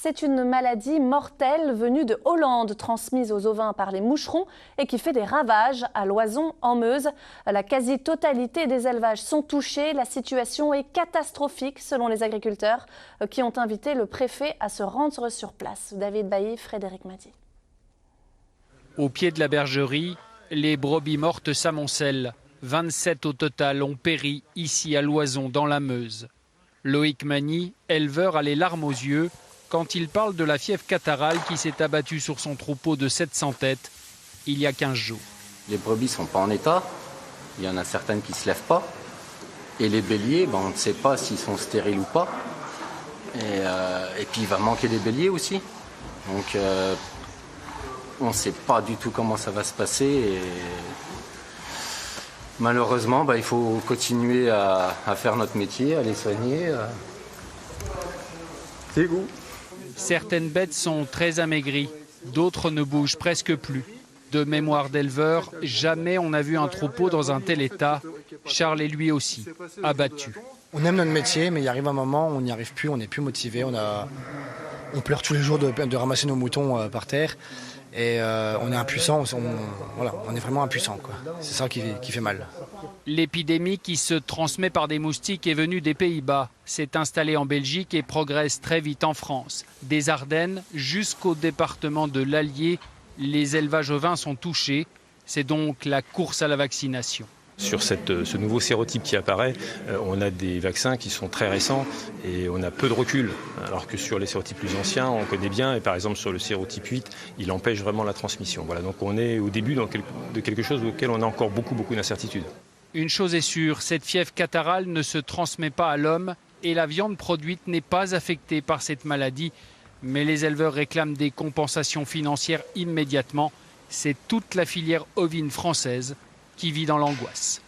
c'est une maladie mortelle venue de Hollande, transmise aux ovins par les moucherons et qui fait des ravages à Loison, en Meuse. La quasi-totalité des élevages sont touchés. La situation est catastrophique selon les agriculteurs qui ont invité le préfet à se rendre sur place. David Bailly, Frédéric Madier. Au pied de la bergerie, les brebis mortes s'amoncellent. 27 au total ont péri ici à Loison, dans la Meuse. Loïc Magny, éleveur, a les larmes aux yeux quand il parle de la fièvre catarrhale qui s'est abattue sur son troupeau de 700 têtes il y a 15 jours. Les brebis ne sont pas en état, il y en a certaines qui ne se lèvent pas. Et les béliers, on ne sait pas s'ils sont stériles ou pas. Et puis il va manquer des béliers aussi. Donc on ne sait pas du tout comment ça va se passer. Et malheureusement, il faut continuer à faire notre métier, à les soigner. C'est goût. Certaines bêtes sont très amaigries, d'autres ne bougent presque plus. De mémoire d'éleveur, jamais on n'a vu un troupeau dans un tel état. Charles est lui aussi abattu. On aime notre métier, mais il arrive un moment où on n'y arrive plus, on n'est plus motivé. On pleure tous les jours de ramasser nos moutons par terre. Et on est impuissant, on est vraiment impuissant. C'est ça qui fait mal. L'épidémie qui se transmet par des moustiques est venue des Pays-Bas, s'est installée en Belgique et progresse très vite en France. Des Ardennes jusqu'au département de l'Allier, les élevages ovins sont touchés. C'est donc la course à la vaccination. Sur ce nouveau sérotype qui apparaît, on a des vaccins qui sont très récents et on a peu de recul. Alors que sur les sérotypes plus anciens, on connaît bien, et par exemple sur le sérotype 8, il empêche vraiment la transmission. Voilà, donc on est au début de quelque chose auquel on a encore beaucoup d'incertitudes. Une chose est sûre, cette fièvre catarrhale ne se transmet pas à l'homme et la viande produite n'est pas affectée par cette maladie. Mais les éleveurs réclament des compensations financières immédiatement. C'est toute la filière ovine française qui vit dans l'angoisse.